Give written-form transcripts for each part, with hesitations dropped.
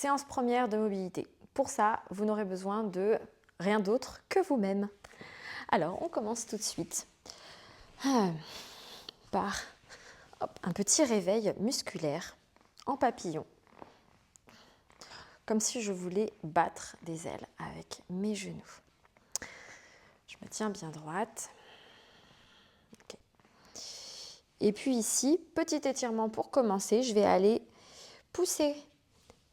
séance première de mobilité. Pour ça, vous n'aurez besoin de rien d'autre que vous-même. Alors, on commence tout de suite par un petit réveil musculaire en papillon. Comme si je voulais battre des ailes avec mes genoux. Je me tiens bien droite. Okay. Et puis ici, petit étirement pour commencer, je vais aller pousser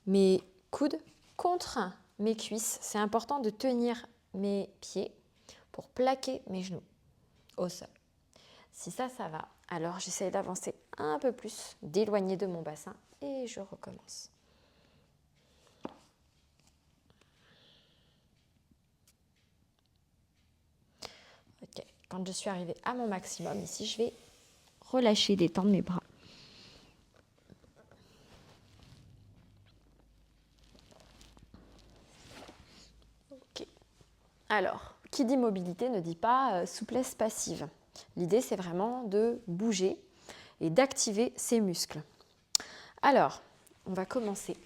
mes coudes contre mes cuisses. C'est important de tenir mes pieds pour plaquer mes genoux au sol. Si ça va, alors j'essaie d'avancer un peu plus, d'éloigner de mon bassin et je recommence. Ok, quand je suis arrivée à mon maximum, ici, je vais relâcher, détendre mes bras. Ok. Alors, qui dit mobilité ne dit pas souplesse passive. L'idée, c'est vraiment de bouger et d'activer ses muscles. Alors, on va commencer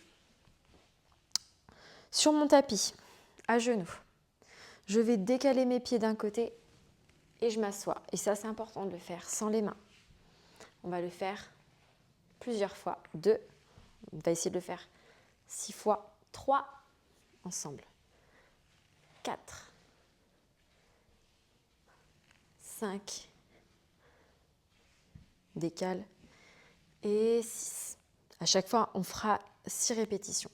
sur mon tapis, à genoux. Je vais décaler mes pieds d'un côté et je m'assois. Et ça, c'est important de le faire sans les mains. On va le faire plusieurs fois. 2, on va essayer de le faire 6 fois. 3, ensemble. 4, 5, décale, et 6. À chaque fois, on fera 6 répétitions.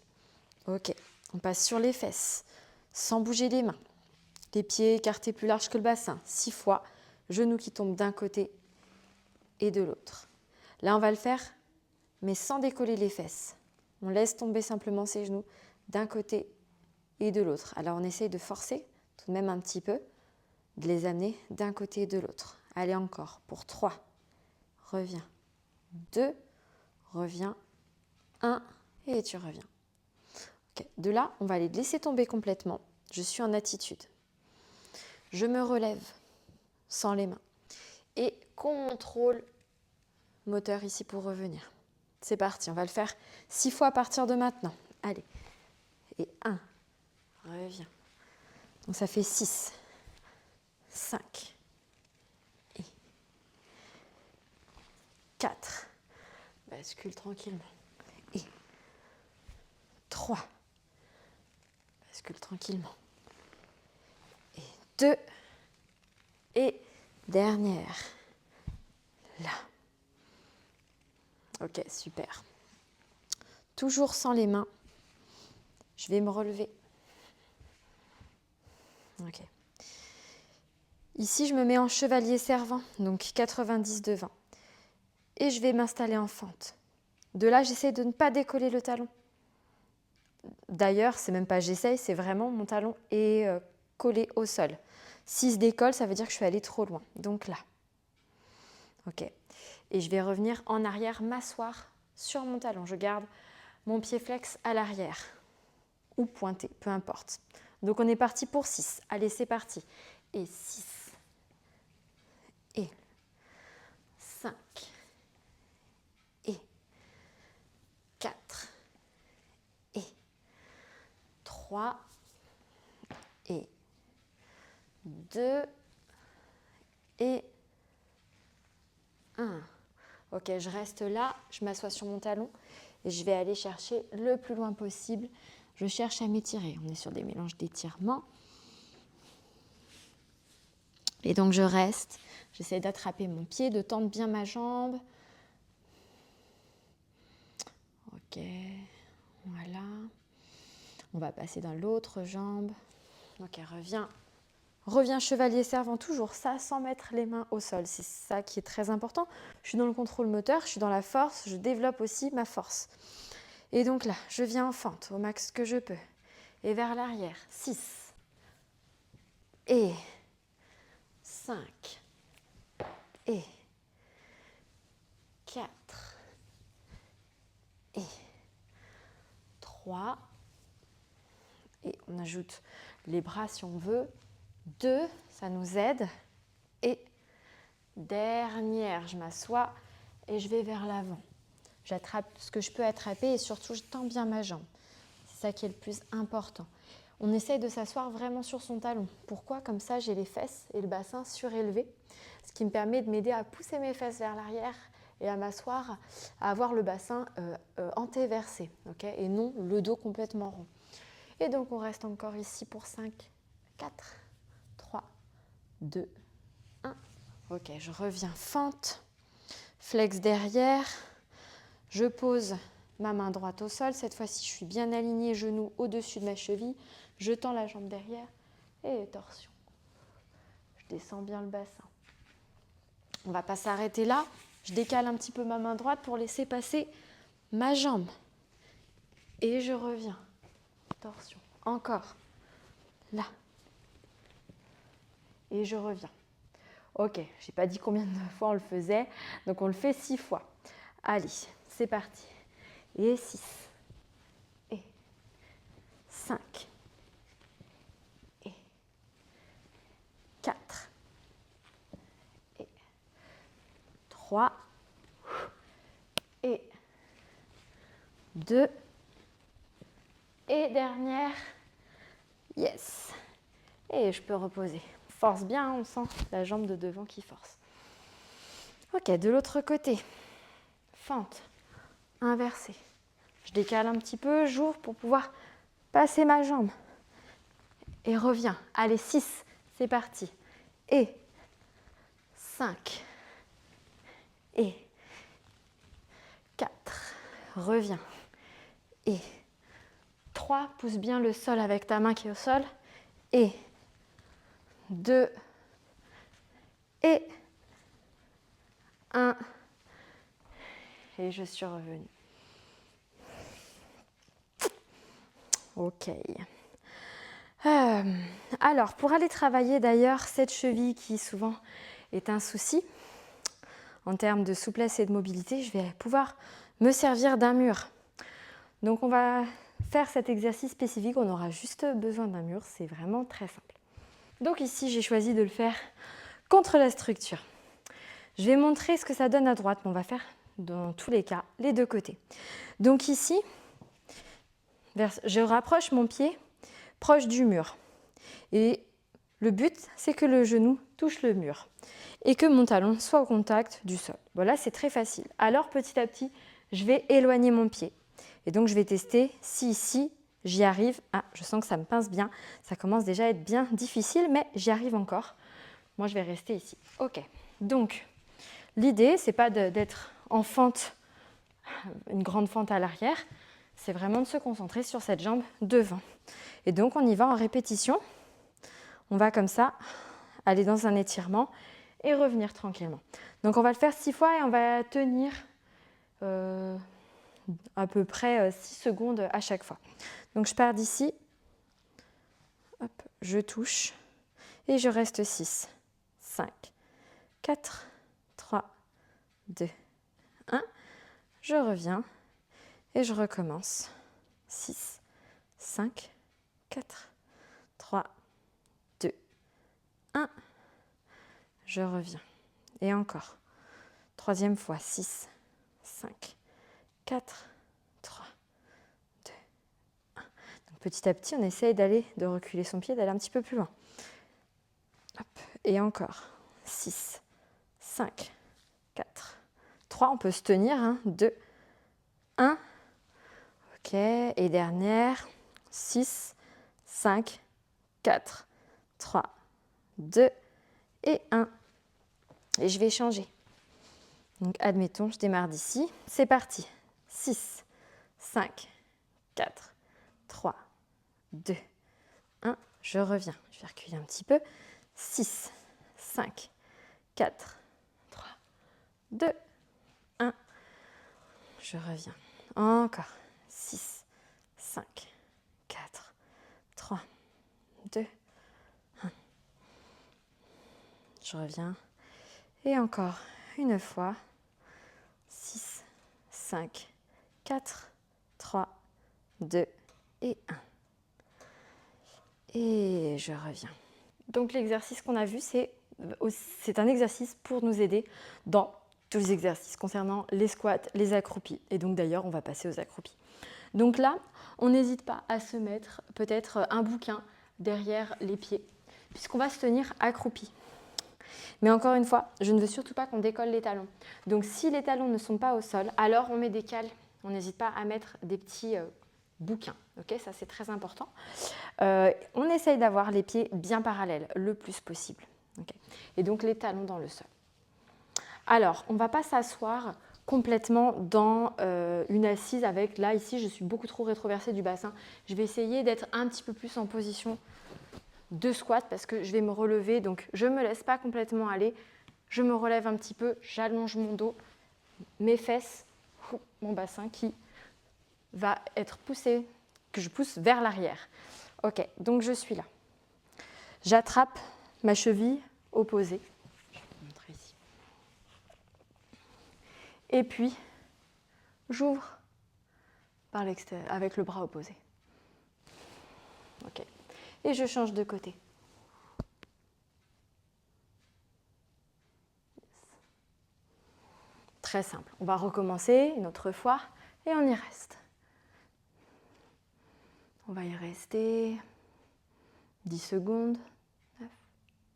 Ok, on passe sur les fesses, sans bouger les mains. Les pieds écartés plus larges que le bassin. 6 fois, genoux qui tombent d'un côté et de l'autre. Là, on va le faire, mais sans décoller les fesses. On laisse tomber simplement ses genoux d'un côté et de l'autre. Alors, on essaye de forcer tout de même un petit peu, de les amener d'un côté et de l'autre. Allez, encore, pour 3. Reviens. 2, reviens. 1, et tu reviens. Okay. De là, on va les laisser tomber complètement. Je suis en attitude. Je me relève sans les mains. Et contrôle moteur ici pour revenir. C'est parti, on va le faire 6 fois à partir de maintenant. Allez. Et 1, reviens. Donc ça fait 6, 5, et 4. Bascule tranquillement. Et 3. Bascule tranquillement. Et 2. Et dernière. Là. Ok, super. Toujours sans les mains. Je vais me relever. Ok. Ici, je me mets en chevalier servant, donc 90 devant. Et je vais m'installer en fente. De là, j'essaie de ne pas décoller le talon. D'ailleurs, c'est même pas j'essaye, c'est vraiment mon talon est collé au sol. Si se décolle, ça veut dire que je suis allée trop loin. Donc là. Ok. Et je vais revenir en arrière, m'asseoir sur mon talon. Je garde mon pied flex à l'arrière ou pointé, peu importe. Donc on est parti pour 6. Allez, c'est parti. Et 6. Et 5. Et 4. Et 3. Et 2. Et 1. Ok, je reste là, je m'assois sur mon talon et je vais aller chercher le plus loin possible. Je cherche à m'étirer. On est sur des mélanges d'étirements. Et donc je reste, j'essaie d'attraper mon pied, de tendre bien ma jambe. Ok, voilà. On va passer dans l'autre jambe. Ok, reviens. Reviens chevalier servant, toujours ça, sans mettre les mains au sol. C'est ça qui est très important. Je suis dans le contrôle moteur, je suis dans la force, je développe aussi ma force. Et donc là, je viens en fente au max que je peux. Et vers l'arrière, 6. Et 5. Et 4. Et 3. Et on ajoute les bras si on veut. 2, ça nous aide. Et dernière, je m'assois et je vais vers l'avant. J'attrape ce que je peux attraper et surtout, je tends bien ma jambe. C'est ça qui est le plus important. On essaye de s'asseoir vraiment sur son talon. Pourquoi? Comme ça, j'ai les fesses et le bassin surélevés, ce qui me permet de m'aider à pousser mes fesses vers l'arrière et à m'asseoir, à avoir le bassin antéversé, okay, et non le dos complètement rond. Et donc, on reste encore ici pour 5, 4, 3, 2, 1. Ok, je reviens, fente, flex derrière, je pose ma main droite au sol. Cette fois-ci, je suis bien alignée, genou au-dessus de ma cheville. Je tends la jambe derrière et torsion. Je descends bien le bassin. On ne va pas s'arrêter là. Je décale un petit peu ma main droite pour laisser passer ma jambe. Et je reviens. Torsion. Encore. Là. Et je reviens. Ok, je n'ai pas dit combien de fois on le faisait. Donc on le fait 6 fois. Allez, c'est parti. Et 6. Et 5. Et 4. Et 3. Et 2. Et dernière. Yes. Et je peux reposer. Force bien, on sent la jambe de devant qui force. Ok, de l'autre côté. Fente. Inversée. Je décale un petit peu, j'ouvre pour pouvoir passer ma jambe. Et reviens. Allez, 6. C'est parti. Et 5. Et 4. Reviens. Et 3. Pousse bien le sol avec ta main qui est au sol. Et 2. Et 1. Et je suis revenue. Ok. Alors, pour aller travailler d'ailleurs cette cheville qui souvent est un souci en termes de souplesse et de mobilité, je vais pouvoir me servir d'un mur. Donc on va faire cet exercice spécifique, on aura juste besoin d'un mur, c'est vraiment très simple. Donc ici, j'ai choisi de le faire contre la structure. Je vais montrer ce que ça donne à droite, mais on va faire dans tous les cas les deux côtés. Donc ici, je rapproche mon pied proche du mur. Et le but, c'est que le genou touche le mur et que mon talon soit au contact du sol. Voilà, c'est très facile. Alors, petit à petit, je vais éloigner mon pied. Et donc, je vais tester si ici, j'y arrive. Ah, je sens que ça me pince bien. Ça commence déjà à être bien difficile, mais j'y arrive encore. Moi, je vais rester ici. Ok. Donc, l'idée, c'est pas d'être en fente, une grande fente à l'arrière. C'est vraiment de se concentrer sur cette jambe devant. Et donc, on y va en répétition. On va comme ça aller dans un étirement et revenir tranquillement. Donc, on va le faire 6 fois et on va tenir à peu près 6 secondes à chaque fois. Donc, je pars d'ici. Hop, je touche et je reste 6, 5, 4, 3, 2, 1. Je reviens et je recommence. 6, 5, 4, 3, 2, 1. Je reviens. Et encore. Troisième fois. 6, 5, 4, 3, 2, 1. Donc petit à petit, on essaye de reculer son pied, d'aller un petit peu plus loin. Hop. Et encore. 6, 5, 4, 3. On peut se tenir. 2, 1. Ok. Et dernière. 6, 5, 4, 3, 2 et 1. Et je vais changer. Donc, admettons, je démarre d'ici. C'est parti. 6, 5, 4, 3, 2, 1. Je reviens. Je vais reculer un petit peu. 6, 5, 4, 3, 2, 1. Je reviens. Encore. 6, 5, 4, 3, 2, 1. Je reviens. Et encore une fois. 6, 5, 4, 3, 2 et 1. Et je reviens. Donc l'exercice qu'on a vu, c'est un exercice pour nous aider dans tous les exercices concernant les squats, les accroupis. Et donc d'ailleurs, on va passer aux accroupis. Donc là, on n'hésite pas à se mettre peut-être un bouquin derrière les pieds, puisqu'on va se tenir accroupi. Mais encore une fois, je ne veux surtout pas qu'on décolle les talons. Donc si les talons ne sont pas au sol, alors on met des cales. On n'hésite pas à mettre des petits bouquins. Okay, ça, c'est très important. On essaye d'avoir les pieds bien parallèles le plus possible. Okay. Et donc les talons dans le sol. Alors, on ne va pas s'asseoir complètement dans une assise avec, là, ici, je suis beaucoup trop rétroversée du bassin. Je vais essayer d'être un petit peu plus en position de squat parce que je vais me relever. Donc, je ne me laisse pas complètement aller. Je me relève un petit peu, j'allonge mon dos, mes fesses, mon bassin qui va être poussé, que je pousse vers l'arrière. Ok, donc je suis là. J'attrape ma cheville opposée. Je vais vous montrer ici. Et puis, j'ouvre par l'extérieur avec le bras opposé. Ok. Et je change de côté. Très simple. On va recommencer une autre fois et on y reste. On va y rester 10 secondes. 9,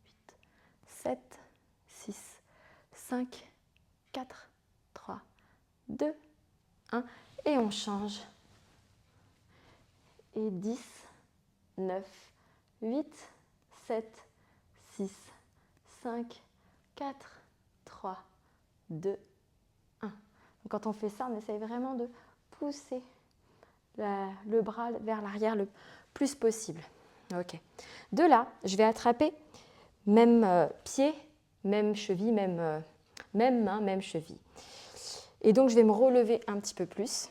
8, 7, 6, 5, 4, 3, 2, 1. Et on change. Et 10, 9, 8, 7, 6, 5, 4, 3, 2, 1. Quand on fait ça, on essaye vraiment de pousser le bras vers l'arrière le plus possible. Ok. De là, je vais attraper même pied, même cheville, même main, même cheville. Et donc, je vais me relever un petit peu plus.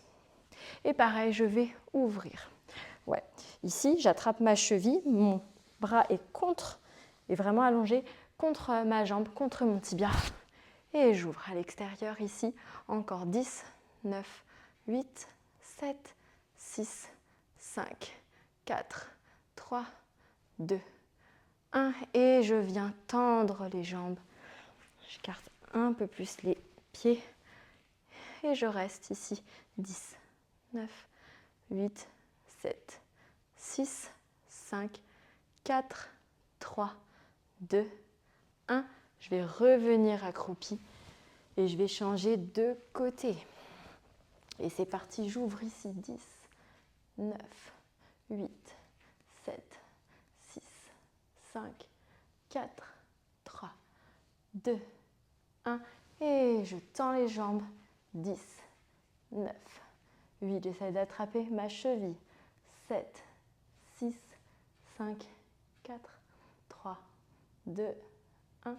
Et pareil, je vais ouvrir. Ouais. Ici, j'attrape ma cheville, mon bras est vraiment allongé contre ma jambe, contre mon tibia. Et j'ouvre à l'extérieur ici. Encore 10, 9, 8, 7, 6, 5, 4, 3, 2, 1. Et je viens tendre les jambes. J'écarte un peu plus les pieds. Et je reste ici. 10, 9, 8, 7, 6, 5, 4, 3, 2, 1. Je vais revenir accroupi et je vais changer de côté. Et c'est parti, j'ouvre ici 10, 9, 8, 7, 6, 5, 4, 3, 2, 1. Et je tends les jambes. 10, 9, 8. J'essaie d'attraper ma cheville. 7, 6, 5, 4, 3, 2, 1.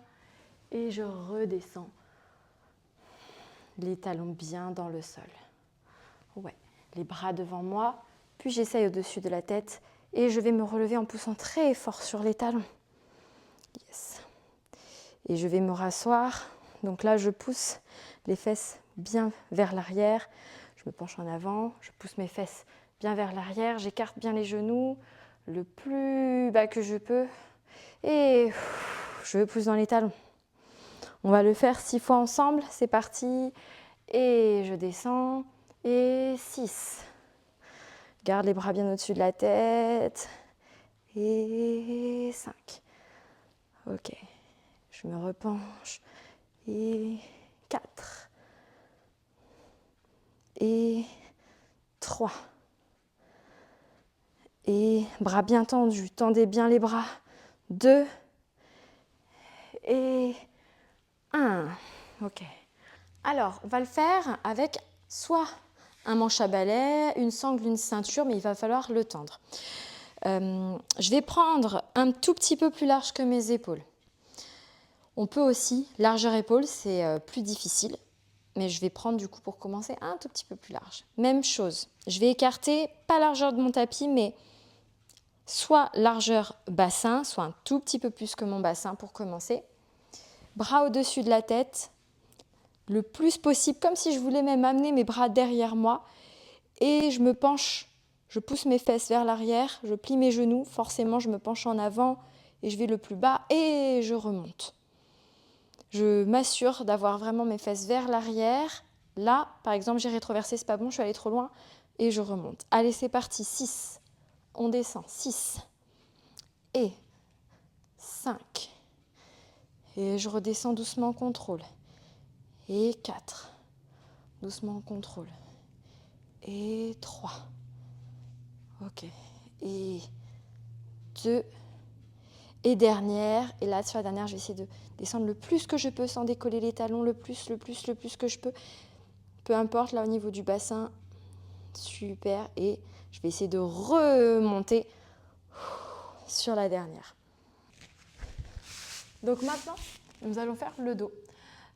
Et je redescends. Les talons bien dans le sol. Ouais, les bras devant moi. Puis j'essaye au-dessus de la tête. Et je vais me relever en poussant très fort sur les talons. Yes. Et je vais me rasseoir. Donc là, je pousse les fesses bien vers l'arrière. Je me penche en avant. Je pousse mes fesses bien vers l'arrière. J'écarte bien les genoux le plus bas que je peux. Et je pousse dans les talons. On va le faire 6 fois ensemble. C'est parti. Et je descends. Et 6. Garde les bras bien au-dessus de la tête. Et 5. Ok. Je me repenche. Et 4. Et 3. Et bras bien tendus. Tendez bien les bras. 2. Et 1. Ok. Alors, on va le faire avec soit un manche à balai, une sangle, une ceinture, mais il va falloir le tendre. Je vais prendre un tout petit peu plus large que mes épaules. On peut aussi, largeur épaule, c'est plus difficile, mais je vais prendre du coup pour commencer un tout petit peu plus large. Même chose, je vais écarter, pas largeur de mon tapis, mais soit largeur bassin, soit un tout petit peu plus que mon bassin pour commencer. Bras au-dessus de la tête, le plus possible, comme si je voulais même amener mes bras derrière moi. Et je me penche, je pousse mes fesses vers l'arrière, je plie mes genoux, forcément je me penche en avant et je vais le plus bas et je remonte. Je m'assure d'avoir vraiment mes fesses vers l'arrière. Là, par exemple, j'ai rétroversé, c'est pas bon, je suis allée trop loin. et je remonte. Allez, c'est parti, 6. On descend, 6 et 5. Et je redescends doucement en contrôle. Et 4. Doucement en contrôle. Et 3. Ok. Et 2. Et dernière. Et là, sur la dernière, je vais essayer de descendre le plus que je peux sans décoller les talons. Le plus que je peux. Peu importe, là, au niveau du bassin. Super. Et je vais essayer de remonter sur la dernière. Donc maintenant, nous allons faire le dos.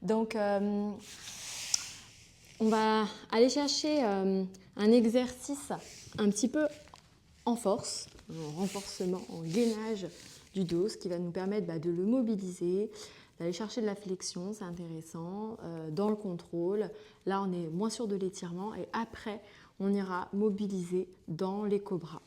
Donc, on va aller chercher un exercice un petit peu en force, en renforcement, en gainage du dos, ce qui va nous permettre de le mobiliser, d'aller chercher de la flexion, c'est intéressant, dans le contrôle. Là, on est moins sûr de l'étirement et après, on ira mobiliser dans les cobras.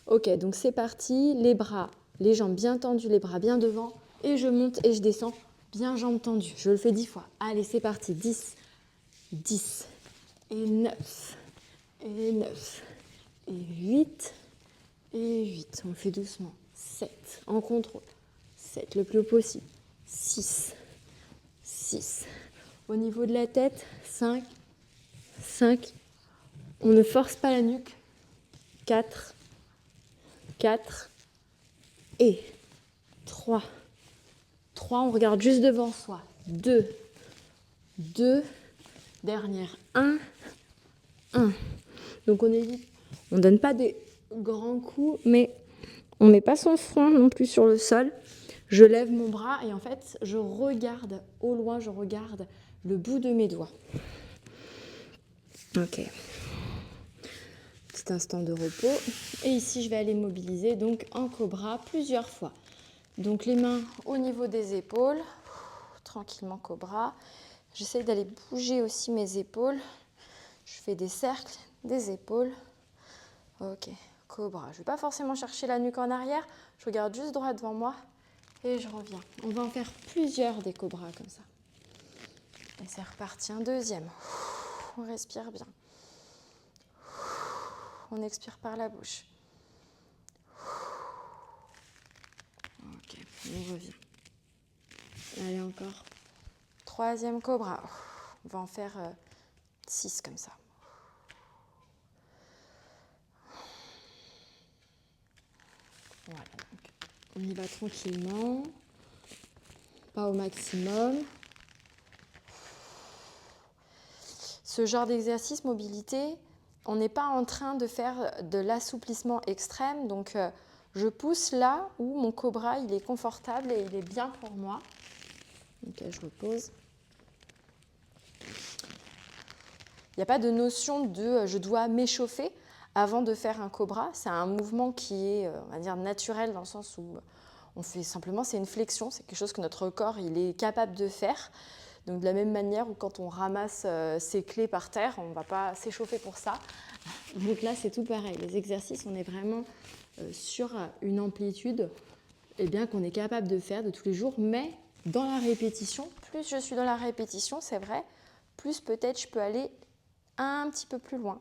Ok, donc c'est parti, les bras, les jambes bien tendues, les bras bien devant et je monte et je descends bien jambes tendues. Je le fais 10 fois. Allez, c'est parti, 10, 10 et 9 et 9 et 8 et 8. On le fait doucement. 7 en contrôle. 7 le plus haut possible. 6, 6. Au niveau de la tête, 5, 5. On ne force pas la nuque. 4, 4 et 3. 3, on regarde juste devant soi. 2, 2. Dernière, 1, 1. Donc on évite, on ne donne pas des grands coups, mais on ne met pas son front non plus sur le sol. Je lève mon bras et en fait, je regarde au loin, je regarde le bout de mes doigts. Ok. Petit instant de repos. Et ici, je vais aller mobiliser donc en cobra plusieurs fois. Donc les mains au niveau des épaules. Tranquillement cobra. J'essaie d'aller bouger aussi mes épaules. Je fais des cercles des épaules. Ok, cobra. Je ne vais pas forcément chercher la nuque en arrière. Je regarde juste droit devant moi et je reviens. On va en faire plusieurs des cobras comme ça. Et c'est reparti. Un deuxième. On respire bien. On expire par la bouche. Ok, on revient. Allez, encore. Troisième cobra. On va en faire 6 comme ça. Voilà. Donc, on y va tranquillement. Pas au maximum. Ce genre d'exercice mobilité, on n'est pas en train de faire de l'assouplissement extrême. Donc, je pousse là où mon cobra il est confortable et il est bien pour moi. Ok, je repose. Il n'y a pas de notion de je dois m'échauffer avant de faire un cobra. C'est un mouvement qui est, on va dire, naturel dans le sens où on fait simplement, c'est une flexion, c'est quelque chose que notre corps il est capable de faire. Donc de la même manière où quand on ramasse ses clés par terre, on ne va pas s'échauffer pour ça. Donc là, c'est tout pareil. Les exercices, on est vraiment sur une amplitude qu'on est capable de faire de tous les jours, mais dans la répétition, plus je suis dans la répétition, c'est vrai, plus peut-être je peux aller un petit peu plus loin.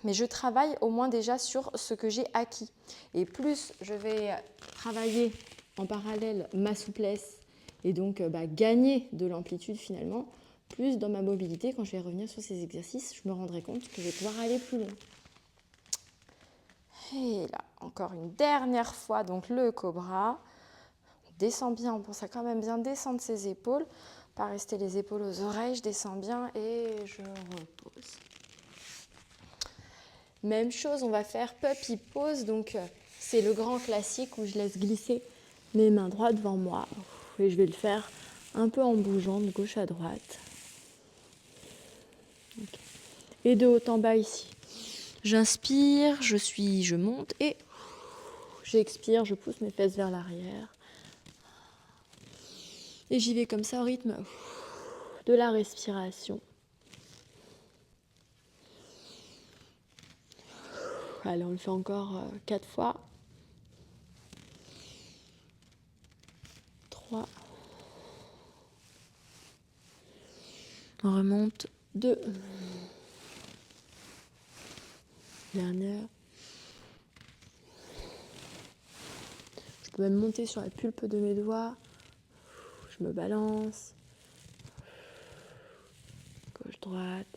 Mais je travaille au moins déjà sur ce que j'ai acquis. Et plus je vais travailler en parallèle ma souplesse et donc gagner de l'amplitude finalement, plus dans ma mobilité, quand je vais revenir sur ces exercices, je me rendrai compte que je vais pouvoir aller plus loin. Et là, encore une dernière fois, donc le cobra. On descend bien, on pense à quand même bien descendre ses épaules, pas rester les épaules aux oreilles, je descends bien et je repose. Même chose, on va faire puppy pose, donc c'est le grand classique où je laisse glisser mes mains droites devant moi et je vais le faire un peu en bougeant de gauche à droite. Okay. Et de haut en bas ici. J'inspire, je monte et j'expire, je pousse mes fesses vers l'arrière. Et j'y vais comme ça au rythme de la respiration. Allez, on le fait encore 4 fois. 3. On remonte. 2. Dernière. Je peux même monter sur la pulpe de mes doigts. Je me balance. Gauche, droite.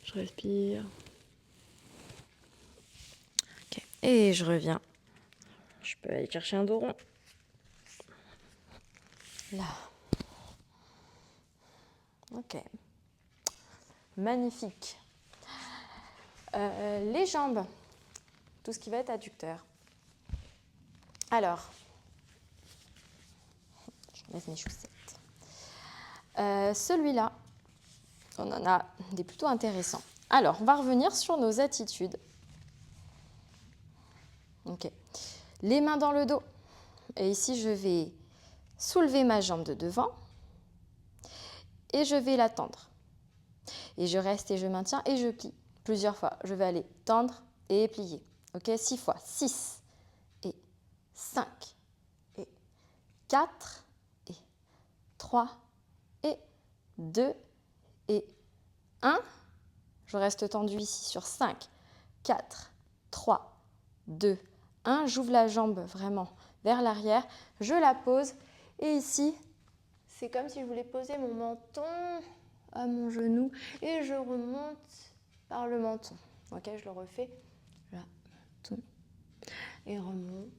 Je respire. Ok. Et je reviens. Je peux aller chercher un dos rond. Là. Ok. Magnifique. Les jambes. Tout ce qui va être adducteur. Alors. J'enlève mes chaussettes. Celui-là, on en a des plutôt intéressants. Alors, on va revenir sur nos attitudes. Ok. Les mains dans le dos. Et ici, je vais soulever ma jambe de devant et je vais la tendre. Et je reste et je maintiens et je plie plusieurs fois. Je vais aller tendre et plier. Ok, 6 fois. 6 et 5 et 4 et 3 et 2 et 1. Je reste tendue ici sur 5, 4, 3, 2, 1. J'ouvre la jambe vraiment vers l'arrière. Je la pose. Et ici, c'est comme si je voulais poser mon menton à mon genou. Et je remonte par le menton. Ok, je le refais. Là, menton. Et remonte.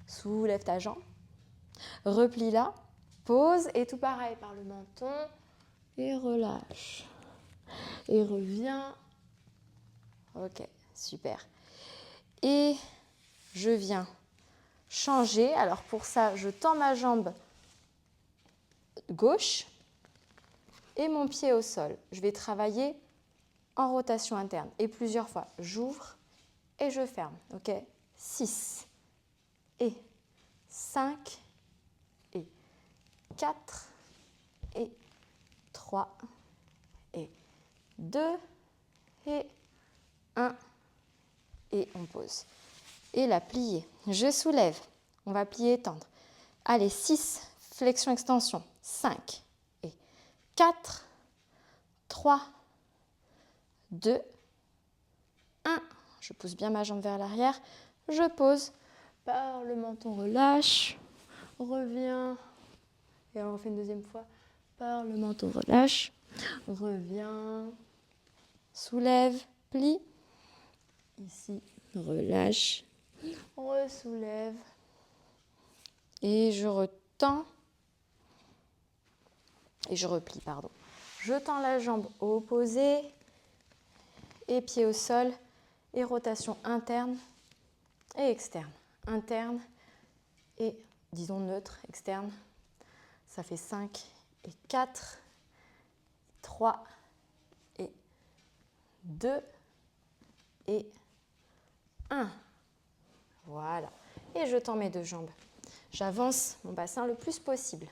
Soulève ta jambe. Replie là. Pose. Et tout pareil par le menton. Et relâche. Et reviens. Ok, super. Et je viens changer. Alors pour ça, je tends ma jambe gauche et mon pied au sol. Je vais travailler en rotation interne et plusieurs fois. J'ouvre et je ferme. Ok, 6 et 5 et 4 et 3 et 2 et 1 et on pose. Et la plier. Je soulève. On va plier et tendre. Allez, 6, flexion, extension. 5 et 4, 3, 2, 1. Je pousse bien ma jambe vers l'arrière. Je pose. Par le menton, relâche. Reviens. Et on refait une deuxième fois. Par le menton, relâche. Reviens. Soulève. Plie. Ici, relâche. Ressoulève. Et je retends. Et je replie, pardon. Je tends la jambe opposée. Et pied au sol. Et rotation interne et externe. Interne et, disons, neutre, externe. Ça fait 5 et 4, 3 et 2 et 1. Voilà. Et je tends mes deux jambes. J'avance mon bassin le plus possible.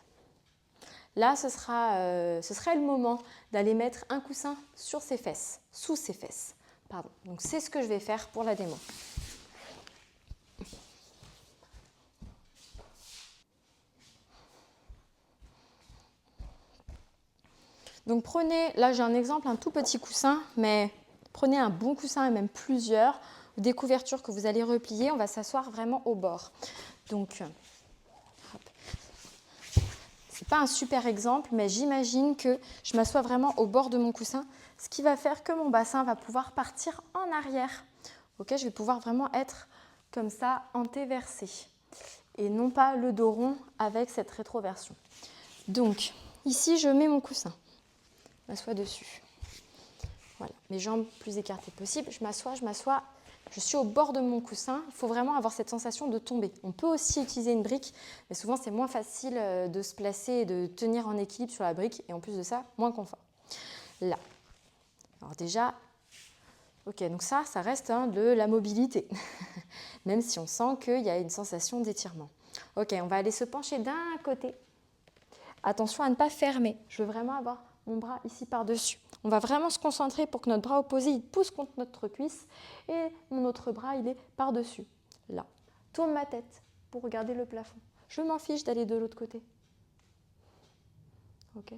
Là, ce serait le moment d'aller mettre un coussin sur ses fesses, sous ses fesses. Pardon. Donc, c'est ce que je vais faire pour la démo. Donc, prenez, là j'ai un exemple, un tout petit coussin, mais prenez un bon coussin et même plusieurs, des couvertures que vous allez replier. On va s'asseoir vraiment au bord. Donc, c'est pas un super exemple, mais j'imagine que je m'assois vraiment au bord de mon coussin, ce qui va faire que mon bassin va pouvoir partir en arrière. Ok, je vais pouvoir vraiment être comme ça, antéversé, et non pas le dos rond avec cette rétroversion. Donc, ici, je mets mon coussin. Je m'assois dessus. Voilà, mes jambes plus écartées possible. Je m'assois. Je suis au bord de mon coussin. Il faut vraiment avoir cette sensation de tomber. On peut aussi utiliser une brique, mais souvent c'est moins facile de se placer et de tenir en équilibre sur la brique. Et en plus de ça, moins confort. Là. Alors déjà, ok, donc ça reste de la mobilité. Même si on sent qu'il y a une sensation d'étirement. Ok, on va aller se pencher d'un côté. Attention à ne pas fermer. Je veux vraiment avoir mon bras ici par-dessus. On va vraiment se concentrer pour que notre bras opposé il pousse contre notre cuisse et mon autre bras il est par-dessus. Là. Tourne ma tête pour regarder le plafond. Je m'en fiche d'aller de l'autre côté. Ok.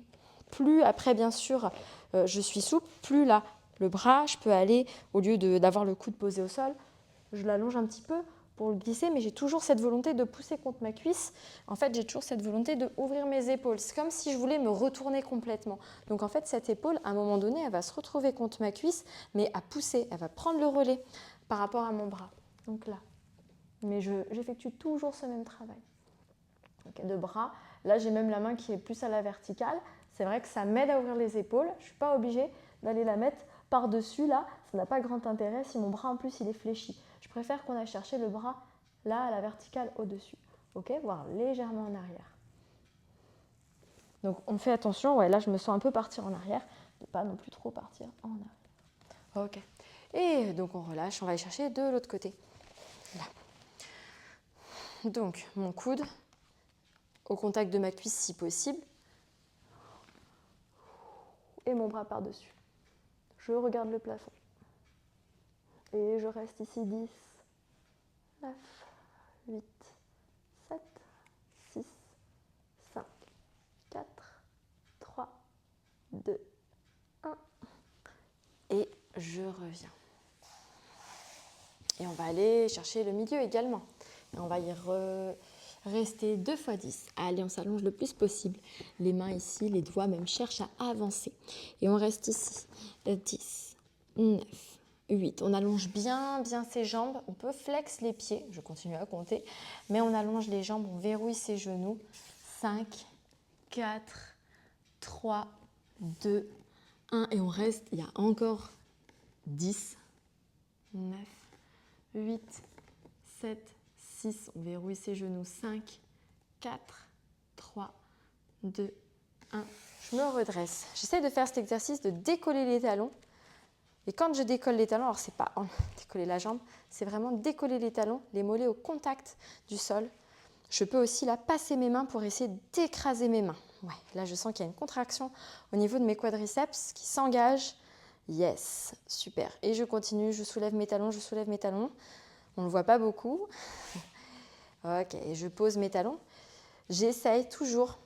Plus après bien sûr je suis souple, plus la le bras, je peux aller, au lieu d'avoir le coude posé au sol, je l'allonge un petit peu pour le glisser, mais j'ai toujours cette volonté de pousser contre ma cuisse. En fait, j'ai toujours cette volonté d'ouvrir mes épaules. C'est comme si je voulais me retourner complètement. Donc en fait, cette épaule, à un moment donné, elle va se retrouver contre ma cuisse, mais à pousser, elle va prendre le relais par rapport à mon bras. Donc là. Mais j'effectue toujours ce même travail. Okay, de bras. Là, j'ai même la main qui est plus à la verticale. C'est vrai que ça m'aide à ouvrir les épaules. Je ne suis pas obligée d'aller la mettre par-dessus là. Ça n'a pas grand intérêt si mon bras en plus il est fléchi. Je préfère qu'on aille chercher le bras là à la verticale au-dessus. Ok, voire légèrement en arrière. Donc on fait attention. Ouais, là je me sens un peu partir en arrière. De pas non plus trop partir en arrière. Ok. Et donc on relâche. On va aller chercher de l'autre côté. Là. Donc mon coude au contact de ma cuisse si possible. Et mon bras par-dessus. Je regarde le plafond. Et je reste ici 10, 9, 8, 7, 6, 5, 4, 3, 2, 1. Et je reviens. Et on va aller chercher le milieu également. Et on va y rester 2 fois 10. Allez, on s'allonge le plus possible. Les mains ici, les doigts même cherchent à avancer. Et on reste ici. 10, 9, 8. On allonge bien ses jambes. On peut flex les pieds. Je continue à compter. Mais on allonge les jambes. On verrouille ses genoux. 5, 4, 3, 2, 1. Et on reste. Il y a encore 10, 9, 8, 7, 6. On verrouille ses genoux. 5, 4, 3, 2, 1. Je me redresse. J'essaie de faire cet exercice de décoller les talons. Et quand je décolle les talons, alors c'est pas décoller la jambe, c'est vraiment décoller les talons, les mollets au contact du sol. Je peux aussi là passer mes mains pour essayer d'écraser mes mains. Ouais, là je sens qu'il y a une contraction au niveau de mes quadriceps qui s'engage. Yes, super. Et je continue, je soulève mes talons, je soulève mes talons. On ne le voit pas beaucoup. Ok, et je pose mes talons. J'essaye toujours,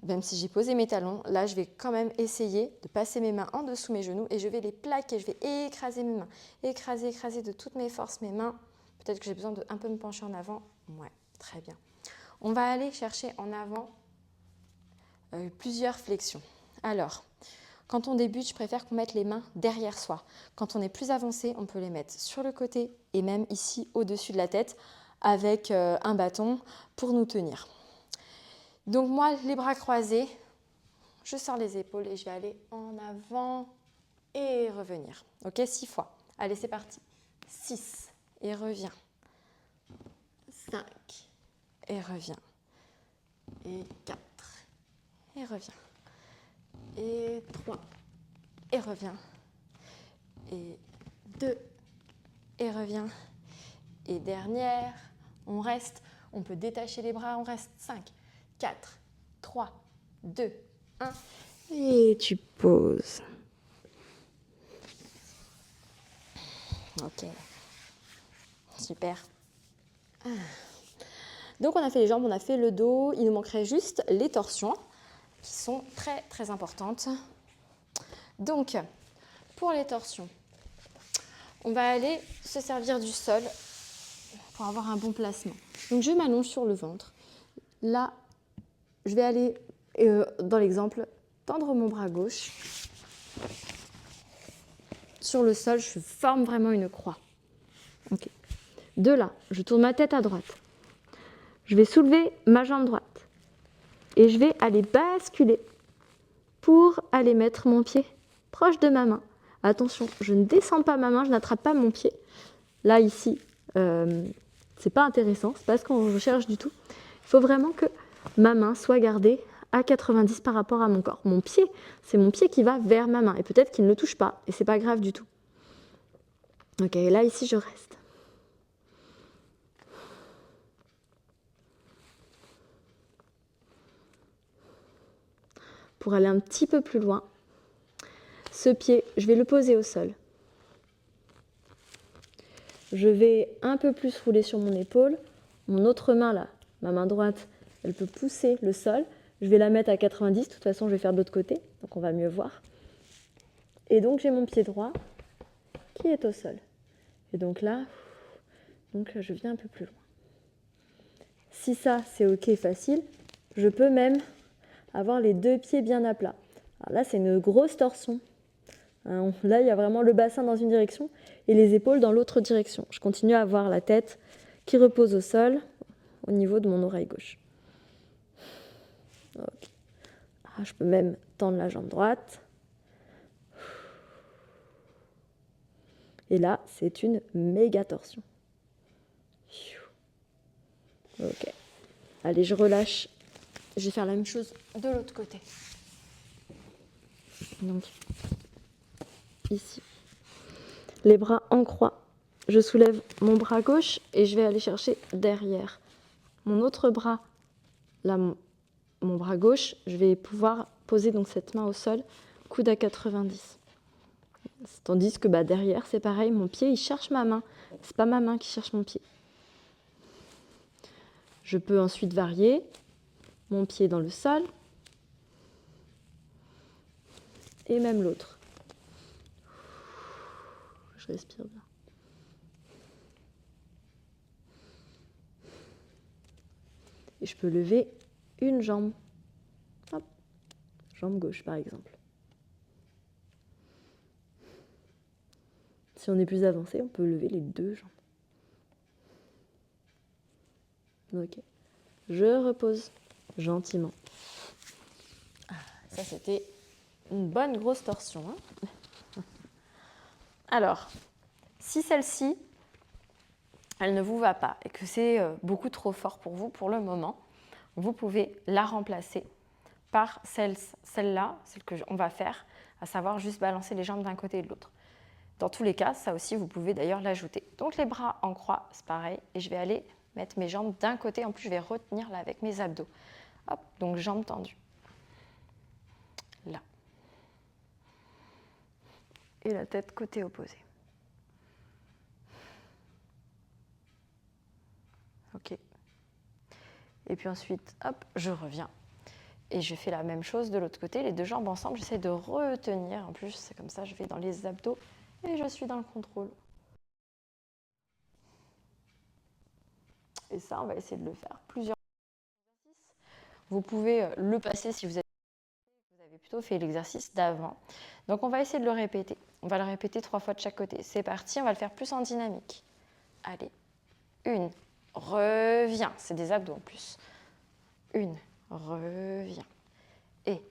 même si j'ai posé mes talons, là je vais quand même essayer de passer mes mains en dessous mes genoux et je vais les plaquer, je vais écraser mes mains. Écraser de toutes mes forces mes mains. Peut-être que j'ai besoin de un peu me pencher en avant. Ouais, très bien. On va aller chercher en avant plusieurs flexions. Alors, quand on débute, je préfère qu'on mette les mains derrière soi. Quand on est plus avancé, on peut les mettre sur le côté et même ici au-dessus de la tête avec un bâton pour nous tenir. Donc moi, les bras croisés, je sors les épaules et je vais aller en avant et revenir. Ok, 6 fois. Allez, c'est parti. 6 et reviens. 5 et reviens. Et 4 et reviens. Et 3 et reviens. Et 2 et reviens. Et dernière, on reste. On peut détacher les bras, on reste. 5, 4, 3, 2, 1. Et tu poses. Ok. Super. Donc on a fait les jambes, on a fait le dos. Il nous manquerait juste les torsions qui sont très très importantes. Donc pour les torsions, on va aller se servir du sol pour avoir un bon placement. Donc je m'allonge sur le ventre. Là, je vais aller, dans l'exemple, tendre mon bras gauche. Sur le sol, je forme vraiment une croix. Okay. De là, je tourne ma tête à droite. Je vais soulever ma jambe droite. Et je vais aller basculer pour aller mettre mon pied proche de ma main. Attention, je ne descends pas ma main, je n'attrape pas mon pied. Là, ici, c'est pas intéressant, c'est pas ce qu'on recherche du tout. Il faut vraiment que ma main soit gardée à 90 par rapport à mon corps. Mon pied, c'est mon pied qui va vers ma main. Et peut-être qu'il ne le touche pas, et c'est pas grave du tout. Ok, là, ici, je reste. Pour aller un petit peu plus loin, ce pied, je vais le poser au sol. Je vais un peu plus rouler sur mon épaule. Mon autre main, là, ma main droite, elle peut pousser le sol. Je vais la mettre à 90. De toute façon, je vais faire de l'autre côté, donc on va mieux voir. et donc j'ai mon pied droit qui est au sol. Et donc là, je viens un peu plus loin. Si ça, c'est OK, facile, je peux même avoir les deux pieds bien à plat. Alors là, c'est une grosse torsion. Là, il y a vraiment le bassin dans une direction et les épaules dans l'autre direction. Je continue à avoir la tête qui repose au sol au niveau de mon oreille gauche. Okay. Je peux même tendre la jambe droite. Et là, c'est une méga torsion. Ok. Allez, je relâche. Je vais faire la même chose de l'autre côté. Donc, ici. Les bras en croix. Je soulève mon bras gauche et je vais aller chercher derrière. Mon autre bras, là, mon bras gauche, je vais pouvoir poser donc cette main au sol, coude à 90. Tandis que derrière, c'est pareil, mon pied, il cherche ma main. C'est pas ma main qui cherche mon pied. Je peux ensuite varier mon pied dans le sol et même l'autre. Je respire bien. Et je peux lever une jambe. Hop. Jambe gauche, par exemple. Si on est plus avancé, on peut lever les deux jambes. Ok. Je repose gentiment. Ça, c'était une bonne grosse torsion. Alors, si celle-ci, elle ne vous va pas et que c'est beaucoup trop fort pour vous pour le moment, vous pouvez la remplacer par celle-là, celle qu'on va faire, à savoir juste balancer les jambes d'un côté et de l'autre. Dans tous les cas, ça aussi, vous pouvez d'ailleurs l'ajouter. Donc les bras en croix, c'est pareil, et je vais aller mettre mes jambes d'un côté. En plus, je vais retenir là avec mes abdos. Hop, donc jambes tendues. Là. Et la tête côté opposé. Ok. Et puis ensuite, hop, je reviens. Et je fais la même chose de l'autre côté, les deux jambes ensemble. J'essaie de retenir. En plus, c'est comme ça, je vais dans les abdos et je suis dans le contrôle. Et ça, on va essayer de le faire plusieurs exercices. Vous pouvez le passer si vous avez plutôt fait l'exercice d'avant. Donc, on va essayer de le répéter. On va le répéter 3 fois de chaque côté. C'est parti, on va le faire plus en dynamique. Allez, 1, reviens. C'est des abdos en plus. 1, reviens. Et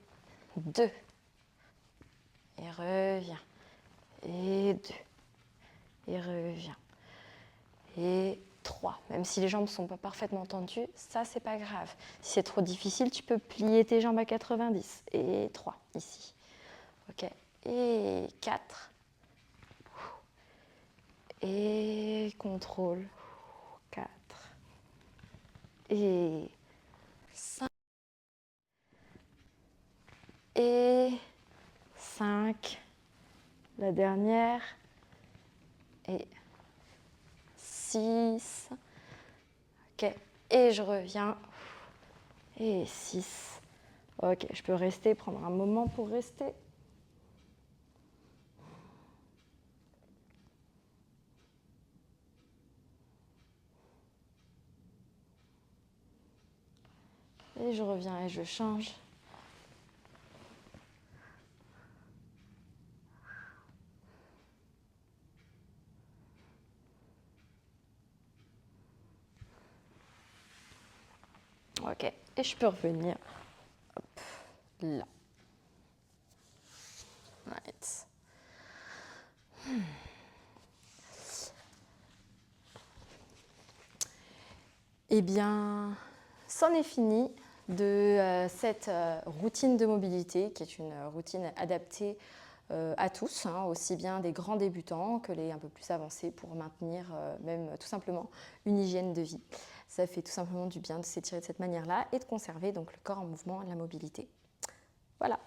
2, et reviens. Et 2, et reviens. Et 3. Même si les jambes ne sont pas parfaitement tendues, ça, c'est pas grave. Si c'est trop difficile, tu peux plier tes jambes à 90. Et 3, ici. Ok. Et 4. Et contrôle. 4. Et 5. Et 5. La dernière. Et 6. Ok. Et je reviens. Et 6. Ok, je peux rester, prendre un moment pour rester. Et je reviens et je change. Ok, et je peux revenir. Hop, là. Right. Eh bien, c'en est fini de cette routine de mobilité, qui est une routine adaptée à tous, aussi bien des grands débutants que les un peu plus avancés, pour maintenir même tout simplement une hygiène de vie. Ça fait tout simplement du bien de s'étirer de cette manière-là et de conserver donc le corps en mouvement et la mobilité. Voilà.